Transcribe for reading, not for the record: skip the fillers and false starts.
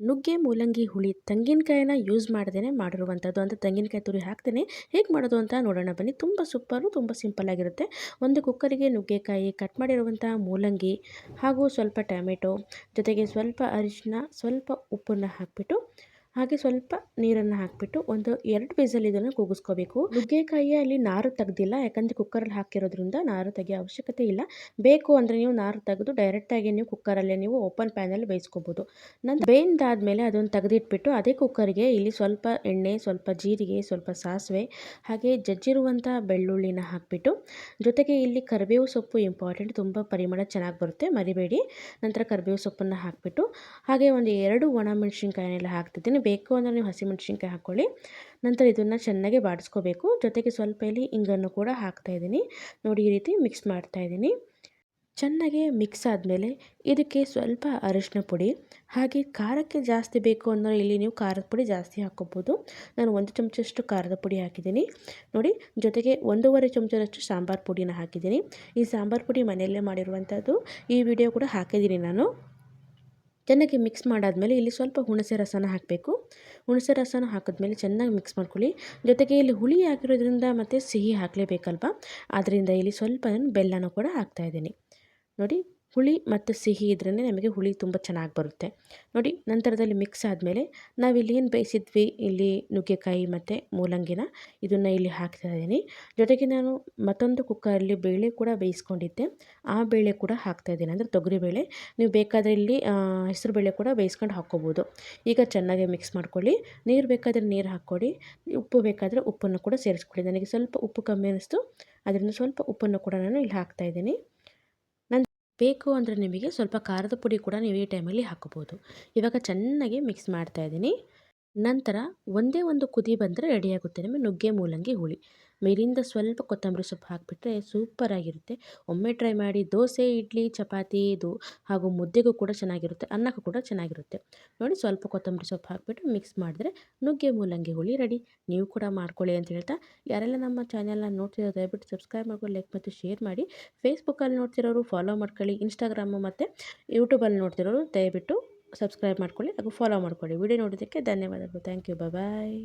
ನುಗ್ಗೆ ಮೂಲಂಗಿ ಹುಳಿ ತೆಂಗಿನಕಾಯಿನ ಯೂಸ್ ಮಾಡ್ದೇನೆ ಮಾಡಿರುವಂಥದ್ದು. ಅಂದರೆ ತೆಂಗಿನಕಾಯಿ ತುರಿ ಹಾಕ್ದೇನೆ ಹೇಗೆ ಮಾಡೋದು ಅಂತ ನೋಡೋಣ ಬನ್ನಿ. ತುಂಬ ಸೂಪರು, ತುಂಬ ಸಿಂಪಲ್ ಆಗಿರುತ್ತೆ. ಒಂದು ಕುಕ್ಕರಿಗೆ ನುಗ್ಗೆಕಾಯಿ, ಕಟ್ ಮಾಡಿರುವಂತಹ ಮೂಲಂಗಿ ಹಾಗೂ ಸ್ವಲ್ಪ ಟೊಮೆಟೊ, ಜೊತೆಗೆ ಸ್ವಲ್ಪ ಅರಿಶಿನ, ಸ್ವಲ್ಪ ಉಪ್ಪನ್ನು ಹಾಕಿಬಿಟ್ಟು ಹಾಗೆ ಸ್ವಲ್ಪ ನೀರನ್ನು ಹಾಕಿಬಿಟ್ಟು ಒಂದು 2 ವಿಸಲ್ ಇದನ್ನು ಕೂಗಿಸ್ಕೋಬೇಕು. ನುಗ್ಗೆಕಾಯಿಯಲ್ಲಿ ನಾರು ತೆಗ್ದಿಲ್ಲ, ಯಾಕಂದರೆ ಕುಕ್ಕರಲ್ಲಿ ಹಾಕಿರೋದ್ರಿಂದ ನಾರು ತೆಗೆಯೋ ಅವಶ್ಯಕತೆ ಇಲ್ಲ. ಬೇಕು ಅಂದರೆ ನೀವು ನಾರು ತೆಗೆದು ಡೈರೆಕ್ಟಾಗಿ ನೀವು ಕುಕ್ಕರಲ್ಲೇ ನೀವು ಓಪನ್ ಪ್ಯಾನಲ್ಲಿ ಬೇಯಿಸ್ಕೋಬೋದು. ನಂತರ ಬೇಯ್ದಾದ್ಮೇಲೆ ಅದನ್ನು ತೆಗೆದಿಟ್ಬಿಟ್ಟು ಅದೇ ಕುಕ್ಕರ್ಗೆ ಇಲ್ಲಿ ಸ್ವಲ್ಪ ಎಣ್ಣೆ, ಸ್ವಲ್ಪ ಜೀರಿಗೆ, ಸ್ವಲ್ಪ ಸಾಸಿವೆ ಹಾಗೆ ಜಜ್ಜಿರುವಂಥ ಬೆಳ್ಳುಳ್ಳಿನ ಹಾಕಿಬಿಟ್ಟು, ಜೊತೆಗೆ ಇಲ್ಲಿ ಕರಿಬೇವು ಸೊಪ್ಪು ಇಂಪಾರ್ಟೆಂಟ್, ತುಂಬ ಪರಿಮಳ ಚೆನ್ನಾಗಿ ಬರುತ್ತೆ, ಮರಿಬೇಡಿ. ನಂತರ ಕರಿಬೇವು ಸೊಪ್ಪನ್ನು ಹಾಕಿಬಿಟ್ಟು ಹಾಗೆ ಒಂದು 2 ಒಣಮೆಣಸಿನ್ಕಾಯಿನೆಲ್ಲ ಹಾಕ್ತಿದ್ದೀನಿ. ಬೇಕು ಅಂದರೆ ನೀವು ಹಸಿಮೆಣಸಿನ್ಕಾಯಿ ಹಾಕ್ಕೊಳ್ಳಿ. ನಂತರ ಇದನ್ನು ಚೆನ್ನಾಗಿ ಬಾಡಿಸ್ಕೋಬೇಕು. ಜೊತೆಗೆ ಸ್ವಲ್ಪ ಇಲ್ಲಿ ಇಂಗನ್ನು ಕೂಡ ಹಾಕ್ತಾಯಿದ್ದೀನಿ. ನೋಡಿ, ಈ ರೀತಿ ಮಿಕ್ಸ್ ಮಾಡ್ತಾಯಿದ್ದೀನಿ. ಚೆನ್ನಾಗಿ ಮಿಕ್ಸ್ ಆದಮೇಲೆ ಇದಕ್ಕೆ ಸ್ವಲ್ಪ ಅರಿಶಿನ ಪುಡಿ ಹಾಗೆ ಖಾರಕ್ಕೆ ಜಾಸ್ತಿ ಬೇಕು ಅಂದರೆ ಇಲ್ಲಿ ನೀವು ಖಾರದ ಪುಡಿ ಜಾಸ್ತಿ ಹಾಕ್ಕೋಬೋದು. ನಾನು 1 ಚಮಚಷ್ಟು ಖಾರದ ಪುಡಿ ಹಾಕಿದ್ದೀನಿ ನೋಡಿ. ಜೊತೆಗೆ 1.5 ಚಮಚದಷ್ಟು ಸಾಂಬಾರು ಪುಡಿನ ಹಾಕಿದ್ದೀನಿ. ಈ ಸಾಂಬಾರು ಪುಡಿ ಮನೆಯಲ್ಲೇ ಮಾಡಿರುವಂಥದ್ದು. ಈ ವಿಡಿಯೋ ಕೂಡ ಹಾಕಿದ್ದೀನಿ ನಾನು. ಚೆನ್ನಾಗಿ ಮಿಕ್ಸ್ ಮಾಡಾದಮೇಲೆ ಇಲ್ಲಿ ಸ್ವಲ್ಪ ಹುಣಸೆ ರಸನ ಹಾಕಬೇಕು. ಹುಣಸೆ ರಸನ ಹಾಕಿದ್ಮೇಲೆ ಚೆನ್ನಾಗಿ ಮಿಕ್ಸ್ ಮಾಡ್ಕೊಳ್ಳಿ. ಜೊತೆಗೆ ಇಲ್ಲಿ ಹುಳಿ ಹಾಕಿರೋದ್ರಿಂದ ಮತ್ತು ಸಿಹಿ ಹಾಕಲೇಬೇಕಲ್ವ, ಆದ್ದರಿಂದ ಇಲ್ಲಿ ಸ್ವಲ್ಪ ಬೆಲ್ಲನೂ ಕೂಡ ಹಾಕ್ತಾಯಿದ್ದೀನಿ ನೋಡಿ. ಹುಳಿ ಮತ್ತು ಸಿಹಿ ಇದ್ರೇ ನಮಗೆ ಹುಳಿ ತುಂಬ ಚೆನ್ನಾಗಿ ಬರುತ್ತೆ ನೋಡಿ. ನಂತರದಲ್ಲಿ ಮಿಕ್ಸ್ ಆದಮೇಲೆ ನಾವಿಲ್ಲಿ ಏನು ಬೇಯಿಸಿದ್ವಿ, ಇಲ್ಲಿ ನುಗ್ಗೆಕಾಯಿ ಮತ್ತು ಮೂಲಂಗಿನ ಇದನ್ನು ಇಲ್ಲಿ ಹಾಕ್ತಾಯಿದ್ದೀನಿ. ಜೊತೆಗೆ ನಾನು ಮತ್ತೊಂದು ಕುಕ್ಕರಲ್ಲಿ ಬೇಳೆ ಕೂಡ ಬೇಯಿಸ್ಕೊಂಡಿದ್ದೆ, ಆ ಬೇಳೆ ಕೂಡ ಹಾಕ್ತಾಯಿದ್ದೀನಿ, ಅಂದರೆ ತೊಗರಿಬೇಳೆ. ನೀವು ಬೇಕಾದರೆ ಇಲ್ಲಿ ಹೆಸರುಬೇಳೆ ಕೂಡ ಬೇಯಿಸ್ಕೊಂಡು ಹಾಕ್ಕೋಬೋದು. ಈಗ ಚೆನ್ನಾಗಿ ಮಿಕ್ಸ್ ಮಾಡ್ಕೊಳ್ಳಿ. ನೀರು ಬೇಕಾದರೆ ನೀರು ಹಾಕ್ಕೊಡಿ, ಉಪ್ಪು ಬೇಕಾದರೆ ಉಪ್ಪನ್ನು ಕೂಡ ಸೇರಿಸ್ಕೊಳ್ಳಿ. ನನಗೆ ಸ್ವಲ್ಪ ಉಪ್ಪು ಕಮ್ಮಿ ಅನ್ನಿಸ್ತು, ಅದರಿಂದ ಸ್ವಲ್ಪ ಉಪ್ಪನ್ನು ಕೂಡ ನಾನು ಇಲ್ಲಿ ಹಾಕ್ತಾಯಿದ್ದೀನಿ. ಬೇಕು ಅಂದರೆ ನಿಮಗೆ ಸ್ವಲ್ಪ ಖಾರದ ಪುಡಿ ಕೂಡ ನೀವು ಈ ಟೈಮಲ್ಲಿ ಹಾಕೋಬೋದು. ಇವಾಗ ಚೆನ್ನಾಗಿ ಮಿಕ್ಸ್ ಮಾಡ್ತಾಯಿದ್ದೀನಿ. ನಂತರ ಒಂದೇ ಒಂದು ಕುದಿ ಬಂದರೆ ರೆಡಿಯಾಗುತ್ತೆ ನಿಮ್ಮ ನುಗ್ಗೆ ಮೂಲಂಗಿ ಹುಳಿ. ಮೇಲಿಂದ ಸ್ವಲ್ಪ ಕೊತ್ತಂಬರಿ ಸೊಪ್ಪು ಹಾಕಿಬಿಟ್ರೆ ಸೂಪರಾಗಿರುತ್ತೆ. ಒಮ್ಮೆ ಟ್ರೈ ಮಾಡಿ. ದೋಸೆ, ಇಡ್ಲಿ, ಚಪಾತಿ ಹಾಗೂ ಮುದ್ದೆಗೂ ಕೂಡ ಚೆನ್ನಾಗಿರುತ್ತೆ, ಅನ್ನಕ್ಕೂ ಕೂಡ ಚೆನ್ನಾಗಿರುತ್ತೆ ನೋಡಿ. ಸ್ವಲ್ಪ ಕೊತ್ತಂಬರಿ ಸೊಪ್ಪು ಹಾಕಿಬಿಟ್ಟು ಮಿಕ್ಸ್ ಮಾಡಿದ್ರೆ ನುಗ್ಗೆ ಮೂಲಂಗಿ ಹುಳಿ ರೆಡಿ. ನೀವು ಕೂಡ ಮಾಡ್ಕೊಳ್ಳಿ ಅಂತ ಹೇಳ್ತಾ, ಯಾರೆಲ್ಲ ನಮ್ಮ ಚಾನೆಲ್ನ ನೋಡ್ತಿರೋ ದಯವಿಟ್ಟು ಸಬ್ಸ್ಕ್ರೈಬ್ ಮಾಡ್ಕೊಂಡು ಲೈಕ್ ಮತ್ತು ಶೇರ್ ಮಾಡಿ. ಫೇಸ್ಬುಕ್ಕಲ್ಲಿ ನೋಡ್ತಿರೋರು ಫಾಲೋ ಮಾಡ್ಕೊಳ್ಳಿ. ಇನ್ಸ್ಟಾಗ್ರಾಮು ಮತ್ತು ಯೂಟ್ಯೂಬಲ್ಲಿ ನೋಡ್ತಿರೋರು ದಯವಿಟ್ಟು ಸಬ್ಸ್ಕ್ರೈಬ್ ಮಾಡ್ಕೊಳ್ಳಿ ಹಾಗೂ ಫಾಲೋ ಮಾಡ್ಕೊಳ್ಳಿ. ವಿಡಿಯೋ ನೋಡೋದಕ್ಕೆ ಧನ್ಯವಾದಗಳು. Thank you. ಬಾಯ್.